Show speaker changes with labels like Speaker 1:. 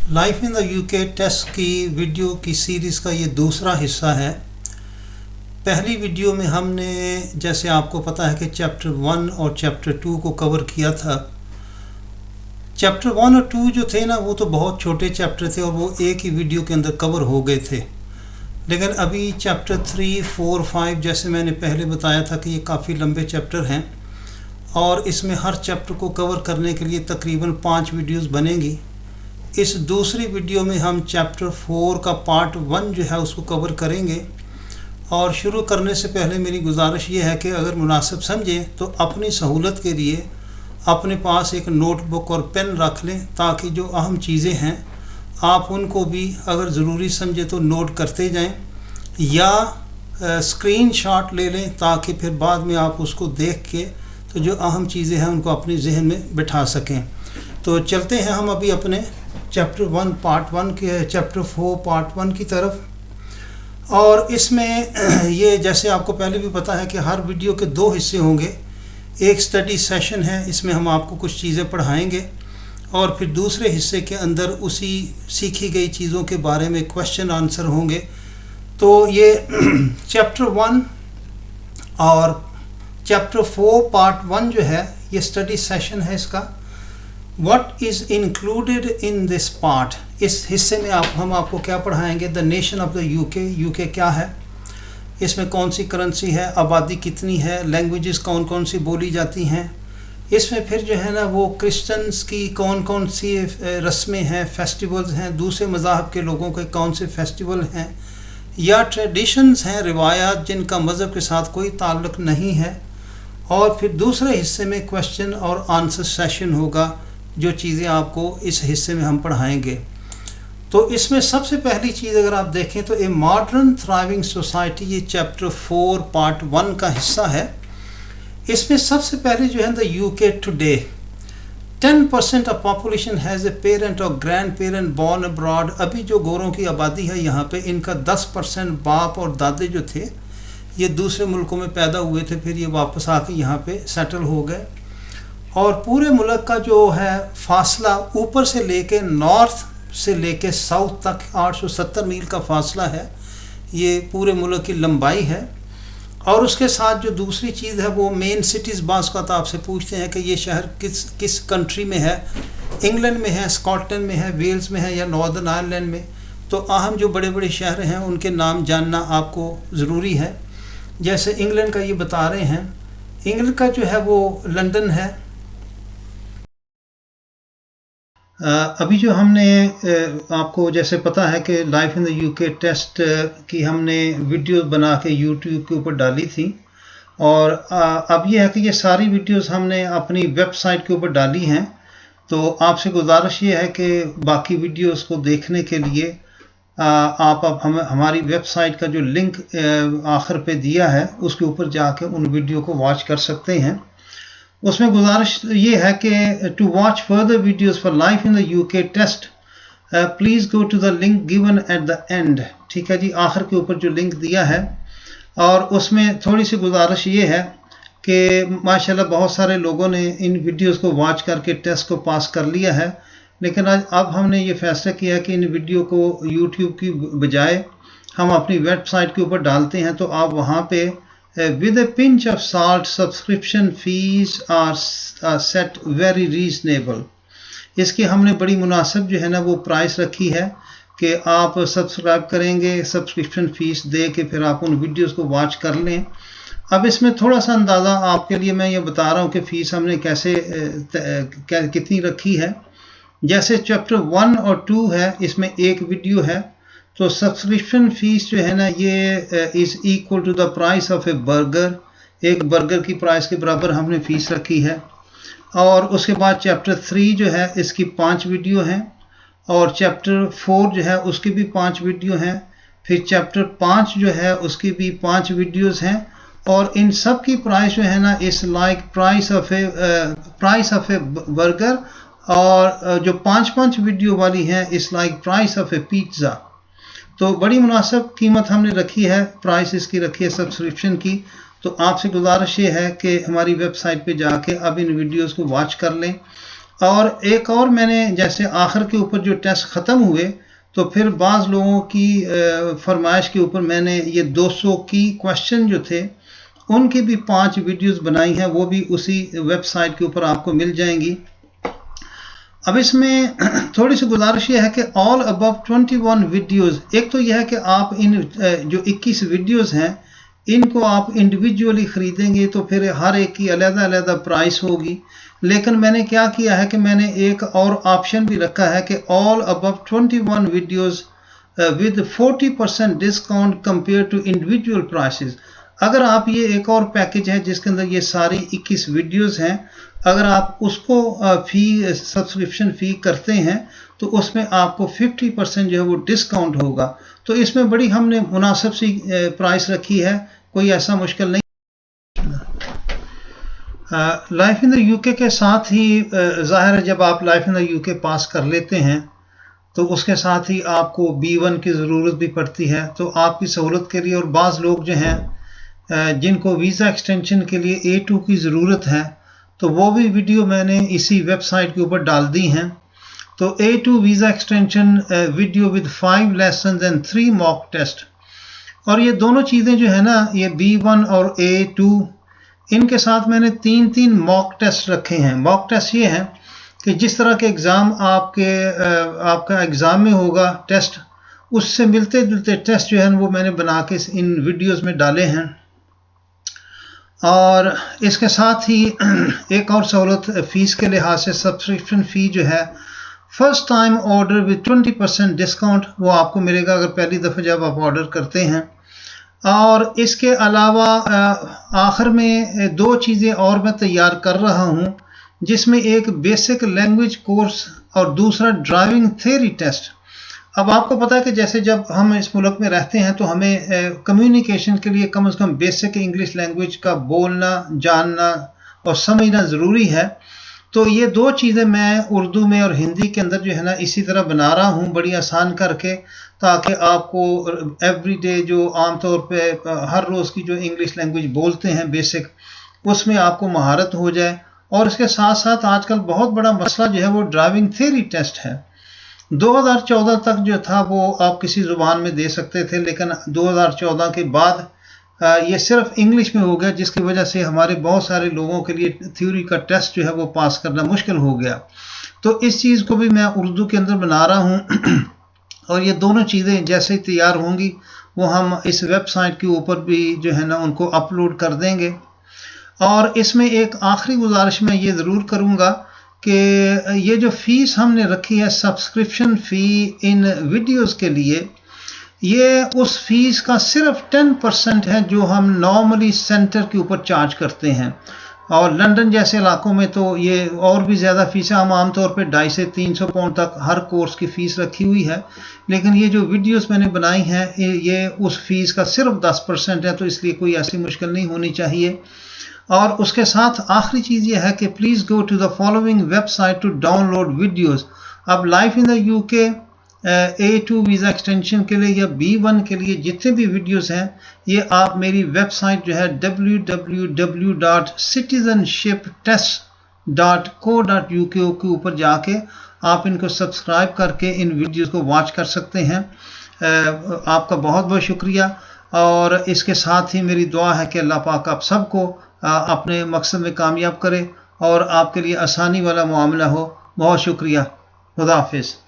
Speaker 1: Life in the UK test की video की series का ये दूसरा हिस्सा है। पहली वीडियो में हमने, जैसे आपको पता है कि चैप्टर 1 और चैप्टर 2 को कवर किया था। चैप्टर 1 और 2 जो थे ना, वो तो बहुत छोटे चैप्टर थे और वो एक ही वीडियो के अंदर कवर हो गए थे। लेकिन अभी चैप्टर 3, 4, 5 जैसे मैंने पहले बताया था कि ये काफ़ी लंबे चैप्टर हैं और इसमें हर चैप्टर को कवर करने के लिए तकरीबन 5 वीडियोस बनेंगी। इस दूसरी वीडियो में हम चैप्टर 4 का पार्ट 1 जो है उसको कवर करेंगे। और शुरू करने से पहले मेरी गुजारिश ये है कि अगर मुनासिब समझें तो अपनी सहूलत के लिए अपने पास एक नोटबुक और पेन रख लें, ताकि जो अहम चीज़ें हैं आप उनको भी अगर ज़रूरी समझे तो नोट करते जाएं, या स्क्रीनशॉट ले लें ताकि फिर बाद में आप उसको देख के तो जो अहम चीज़ें हैं उनको अपने जहन में बिठा सकें। तो चलते हैं हम अभी अपने चैप्टर 1 पार्ट 1 के चैप्टर 4 पार्ट 1 की तरफ। और इसमें ये जैसे आपको पहले भी पता है कि हर वीडियो के 2 हिस्से होंगे। एक स्टडी सेशन है, इसमें हम आपको कुछ चीज़ें पढ़ाएंगे और फिर दूसरे हिस्से के अंदर उसी सीखी गई चीज़ों के बारे में क्वेश्चन आंसर होंगे। तो ये चैप्टर 1 और चैप्टर 4 पार्ट 1 जो है ये स्टडी सेशन है इसका। What is included in this part? इस हिस्से में हम आपको क्या पढ़ाएंगे? The nation of the UK, UK क्या है, इसमें कौन सी करेंसी है, आबादी कितनी है, लैंग्वेजेस कौन कौन सी बोली जाती हैं, इसमें फिर जो है ना वो क्रिश्चियंस की कौन कौन सी रस्में हैं, फेस्टिवल्स हैं, दूसरे मज़ाहब के लोगों के कौन से फेस्टिवल हैं या ट्रेडिशंस हैं, रिवायात जिनका मज़हब के साथ कोई ताल्लुक़ नहीं है। और फिर दूसरे हिस्से में क्वेश्चन और आंसर सेशन होगा, जो चीज़ें आपको इस हिस्से में हम पढ़ाएंगे। तो इसमें सबसे पहली चीज़ अगर आप देखें तो ए मॉडर्न थ्राइविंग सोसाइटी, ये चैप्टर 4 पार्ट 1 का हिस्सा है। इसमें सबसे पहले जो है the UK today 10% of population has a parent और ग्रैंड पेरेंट बॉर्न अब्रॉड। अभी जो गोरों की आबादी है यहाँ पे, इनका 10% बाप और दादे जो थे ये दूसरे मुल्कों में पैदा हुए थे, फिर ये वापस आके यहाँ पे सेटल हो गए। और पूरे मुल्क का जो है फासला ऊपर से लेके नॉर्थ से लेके साउथ तक 870 मील का फासला है, ये पूरे मुल्क की लंबाई है। और उसके साथ जो दूसरी चीज़ है वो मेन सिटीज़, बास का तो आपसे पूछते हैं कि ये शहर किस कंट्री में है, इंग्लैंड में है, स्कॉटलैंड में है, वेल्स में है या नॉर्दर्न आयरलैंड में। तो अहम जो बड़े बड़े शहर हैं उनके नाम जानना आपको ज़रूरी है। जैसे इंग्लैंड का ये बता रहे हैं, इंग्लैंड का जो है वो लंदन है। अभी जो हमने आपको जैसे पता है कि life in the UK test की हमने वीडियो बना के यूट्यूब के ऊपर डाली थी, और अब ये है कि ये सारी वीडियोस हमने अपनी वेबसाइट के ऊपर डाली हैं। तो आपसे गुजारिश ये है कि बाकी वीडियोस को देखने के लिए आप हमारी वेबसाइट का जो लिंक आखिर पे दिया है उसके ऊपर जाके उन वीडियो को वॉच कर सकते हैं। उसमें गुजारिश ये है कि to watch further videos for life in the UK test please go to the link given at the end. ठीक है जी, आखिर के ऊपर जो लिंक दिया है। और उसमें थोड़ी सी गुजारिश ये है कि माशाल्लाह बहुत सारे लोगों ने इन वीडियोस को वॉच करके टेस्ट को पास कर लिया है, लेकिन अब हमने ये फैसला किया है कि इन वीडियो को यूट्यूब की बजाय हम अपनी वेबसाइट के ऊपर डालते हैं। तो आप वहाँ पे with a pinch of salt, subscription fees are set very reasonable। इसकी हमने बड़ी मुनासिब जो है ना वो प्राइस रखी है कि आप सब्सक्राइब करेंगे, सब्सक्रिप्शन फ़ीस दे के फिर आप उन वीडियोस को वॉच कर लें। अब इसमें थोड़ा सा अंदाज़ा आपके लिए मैं ये बता रहा हूँ कि फ़ीस हमने कैसे कितनी रखी है। जैसे चैप्टर 1 और 2 है, इसमें एक वीडियो है, तो सब्सक्रिप्शन फ़ीस जो है ना ये is equal to the price of a burger. एक बर्गर की प्राइस के बराबर हमने फ़ीस रखी है। और उसके बाद चैप्टर 3 जो है इसकी 5 वीडियो हैं, और चैप्टर 4 जो है उसकी भी 5 वीडियो हैं। फिर चैप्टर 5 जो है उसकी भी 5 वीडियोज़ हैं। और इन सब की प्राइस जो है ना इस like price of a burger, और जो 5 वीडियो वाली हैं इस like price of A pizza. तो बड़ी मुनासिब कीमत हमने रखी है, प्राइस इसकी रखी है सब्सक्रिप्शन की। तो आपसे गुजारिश ये है कि हमारी वेबसाइट पे जाके अब इन वीडियोस को वॉच कर लें। और एक और मैंने जैसे आखिर के ऊपर जो टेस्ट ख़त्म हुए तो फिर बाज़ लोगों की फरमाइश के ऊपर मैंने ये 200 की क्वेश्चन जो थे उनकी भी 5 वीडियोस बनाई हैं, वो भी उसी वेबसाइट के ऊपर आपको मिल जाएंगी। अब इसमें थोड़ी सी गुजारिश ये है कि ऑल अबव 21 वीडियोस, एक तो यह है कि आप इन जो 21 वीडियोस हैं इनको आप इंडिविजुअली ख़रीदेंगे तो फिर हर एक की अलग-अलग प्राइस होगी। लेकिन मैंने क्या किया है कि मैंने एक और ऑप्शन भी रखा है कि all above 21 videos with 40% discount compare to individual prices. अगर आप ये एक और पैकेज है जिसके अंदर ये सारी 21 वीडियोस हैं, अगर आप उसको सब्सक्रिप्शन फ़ी करते हैं तो उसमें आपको 50% जो है वो डिस्काउंट होगा। तो इसमें बड़ी हमने मुनासिब सी प्राइस रखी है, कोई ऐसा मुश्किल नहीं। लाइफ इन द यूके के साथ ही ज़ाहिर है जब आप लाइफ इन द यूके पास कर लेते हैं तो उसके साथ ही आपको B1 की ज़रूरत भी पड़ती है। तो आपकी सहूलत के लिए, और बाज़ लोग जो हैं जिनको वीज़ा एक्सटेंशन के लिए A2 की ज़रूरत है तो वो भी वीडियो मैंने इसी वेबसाइट के ऊपर डाल दी हैं। तो A2 visa extension video with 5 lesson and 3 mock test, और ये दोनों चीज़ें जो है ना, ये B1 और A2, इनके साथ मैंने 3 मॉक टेस्ट रखे हैं। मॉक टेस्ट ये हैं कि जिस तरह के एग्ज़ाम आपका एग्ज़ाम में होगा टेस्ट, उससे मिलते जुलते टेस्ट जो है वो मैंने बना के इन वीडियोस में डाले हैं। और इसके साथ ही एक और सहूलत फ़ीस के लिहाज से, सब्सक्रिप्शन फ़ी जो है first time order with 20% discount वो आपको मिलेगा अगर पहली दफ़ा जब आप ऑर्डर करते हैं। और इसके अलावा आखिर में 2 चीज़ें और मैं तैयार कर रहा हूँ, जिसमें एक बेसिक लैंग्वेज कोर्स और दूसरा ड्राइविंग थ्योरी टेस्ट। अब आपको पता है कि जैसे जब हम इस मुल्क में रहते हैं तो हमें कम्युनिकेशन के लिए कम से कम बेसिक इंग्लिश लैंग्वेज का बोलना, जानना और समझना ज़रूरी है। तो ये 2 चीज़ें मैं उर्दू में और हिंदी के अंदर जो है ना इसी तरह बना रहा हूँ, बड़ी आसान करके, ताकि आपको एवरीडे जो आम तौर पे हर रोज़ की जो इंग्लिश लैंग्वेज बोलते हैं बेसिक, उसमें आपको महारत हो जाए। और इसके साथ साथ आजकल बहुत बड़ा मसला जो है वो ड्राइविंग थ्योरी टेस्ट है। 2014 तक जो था वो आप किसी ज़ुबान में दे सकते थे, लेकिन 2014 के बाद ये सिर्फ इंग्लिश में हो गया, जिसकी वजह से हमारे बहुत सारे लोगों के लिए थ्योरी का टेस्ट जो है वो पास करना मुश्किल हो गया। तो इस चीज़ को भी मैं उर्दू के अंदर बना रहा हूँ और ये दोनों चीज़ें जैसे ही तैयार होंगी वो हम इस वेबसाइट के ऊपर भी जो है ना उनको अपलोड कर देंगे। और इसमें एक आखिरी गुजारिश मैं ये ज़रूर करूँगा कि ये जो फ़ीस हमने रखी है सब्सक्रिप्शन फ़ी इन वीडियोस के लिए, ये उस फीस का सिर्फ 10% है जो हम नॉर्मली सेंटर के ऊपर चार्ज करते हैं। और लंदन जैसे इलाकों में तो ये और भी ज़्यादा फ़ीस है, हम आमतौर पे 250 से 300 पाउंड तक हर कोर्स की फ़ीस रखी हुई है। लेकिन ये जो वीडियोस मैंने बनाई हैं ये उस फीस का सिर्फ 10% है, तो इसलिए कोई ऐसी मुश्किल नहीं होनी चाहिए। और उसके साथ आखिरी चीज़ ये है कि please go to the following website to download videos. अब life in the UK A2 visa extension के लिए या B1 के लिए जितने भी वीडियोस हैं ये आप मेरी वेबसाइट जो है www.citizenshiptest.co.uk के ऊपर जाके आप इनको सब्सक्राइब करके इन वीडियोस को वॉच कर सकते हैं। आपका बहुत बहुत शुक्रिया, और इसके साथ ही मेरी दुआ है कि अल्लाह पाक आप सबको अपने मकसद में कामयाब करे और आपके लिए आसानी वाला मामला हो। बहुत शुक्रिया। खुदा हाफिज़।